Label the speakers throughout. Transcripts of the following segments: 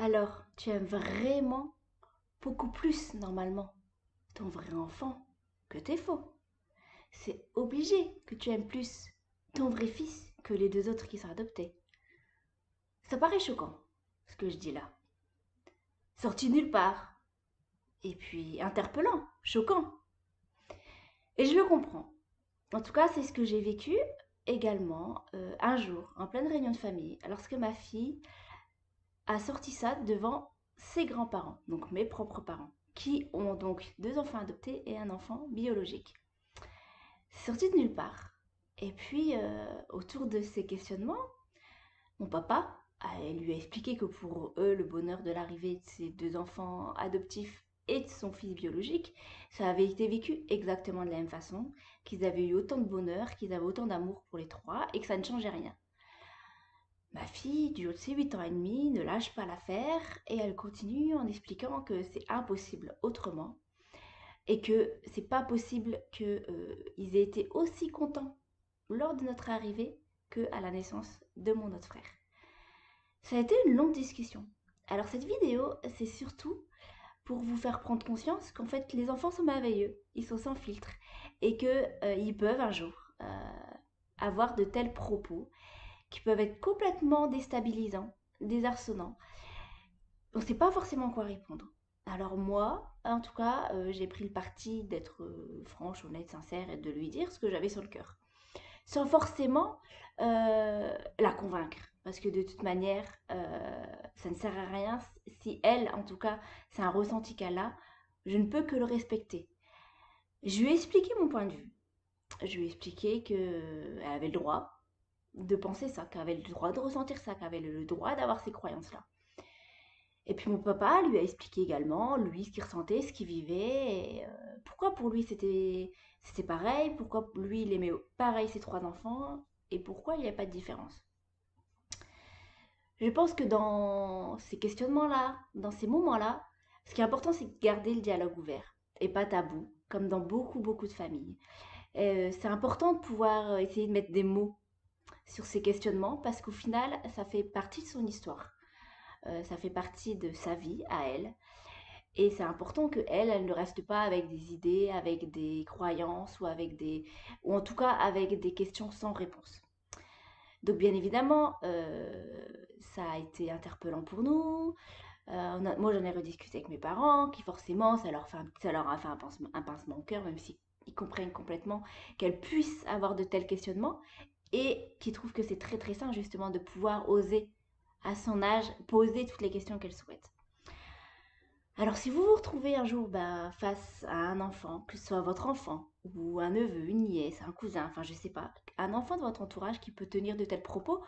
Speaker 1: Alors, tu aimes vraiment beaucoup plus, normalement, ton vrai enfant que tes faux. C'est obligé que tu aimes plus ton vrai fils que les deux autres qui sont adoptés. Ça paraît choquant, ce que je dis là. Sorti nulle part. Et puis interpellant, choquant. Et je le comprends. En tout cas, c'est ce que j'ai vécu également un jour, en pleine réunion de famille, lorsque ma fille a sorti ça devant ses grands-parents, donc mes propres parents, qui ont donc deux enfants adoptés et un enfant biologique. C'est sorti de nulle part. Et puis, autour de ces questionnements, mon papa lui a expliqué que pour eux, le bonheur de l'arrivée de ces deux enfants adoptifs et de son fils biologique, ça avait été vécu exactement de la même façon, qu'ils avaient eu autant de bonheur, qu'ils avaient autant d'amour pour les trois et que ça ne changeait rien. Ma fille, du haut de ses 8 ans et demi, ne lâche pas l'affaire et elle continue en expliquant que c'est impossible autrement et que c'est pas possible qu'ils aient été aussi contents lors de notre arrivée qu'à la naissance de mon autre frère. Ça a été une longue discussion. Alors cette vidéo, c'est surtout pour vous faire prendre conscience qu'en fait les enfants sont merveilleux, ils sont sans filtre et qu'ils peuvent un jour avoir de tels propos qui peuvent être complètement déstabilisants, désarçonnants. On ne sait pas forcément quoi répondre. Alors moi, en tout cas, j'ai pris le parti d'être franche, honnête, sincère et de lui dire ce que j'avais sur le cœur. Sans forcément la convaincre. Parce que de toute manière, ça ne sert à rien. Si elle, en tout cas, c'est un ressenti qu'elle a, je ne peux que le respecter. Je lui ai expliqué mon point de vue. Je lui ai expliqué qu'elle avait le droit de penser ça, qu'elle avait le droit de ressentir ça, qu'elle avait le droit d'avoir ces croyances-là. Et puis mon papa lui a expliqué également, lui, ce qu'il ressentait, ce qu'il vivait, et pourquoi pour lui c'était pareil, pourquoi lui il aimait pareil ses trois enfants, et pourquoi il n'y avait pas de différence. Je pense que dans ces questionnements-là, dans ces moments-là, ce qui est important, c'est de garder le dialogue ouvert et pas tabou, comme dans beaucoup de familles. C'est important de pouvoir essayer de mettre des mots sur ces questionnements parce qu'au final, ça fait partie de son histoire. Ça fait partie de sa vie à elle. Et c'est important que elle ne reste pas avec des idées, avec des croyances ou en tout cas avec des questions sans réponse. Donc bien évidemment, ça a été interpellant pour nous. Moi, j'en ai rediscuté avec mes parents, qui forcément, ça leur a fait un pincement au cœur, même s'ils comprennent complètement qu'elles puissent avoir de tels questionnements et qui trouvent que c'est très sain justement de pouvoir oser à son âge poser toutes les questions qu'elle souhaite. Alors si vous vous retrouvez un jour face à un enfant, que ce soit votre enfant ou un neveu, une nièce, un cousin, enfin je sais pas, un enfant de votre entourage qui peut tenir de tels propos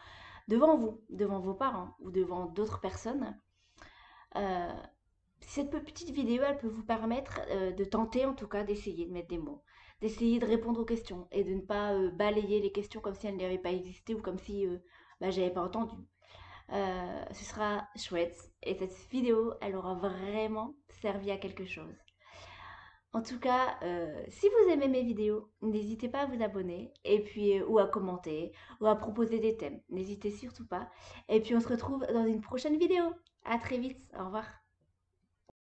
Speaker 1: devant vous, devant vos parents ou devant d'autres personnes, euh, cette petite vidéo elle peut vous permettre de tenter en tout cas d'essayer de mettre des mots, d'essayer de répondre aux questions et de ne pas balayer les questions comme si elles n'avaient pas existé ou comme si j'avais pas entendu. Ce sera chouette et cette vidéo, elle aura vraiment servi à quelque chose. En tout cas, si vous aimez mes vidéos, n'hésitez pas à vous abonner et puis ou à commenter ou à proposer des thèmes. N'hésitez surtout pas. Et puis on se retrouve dans une prochaine vidéo. À très vite. Au revoir.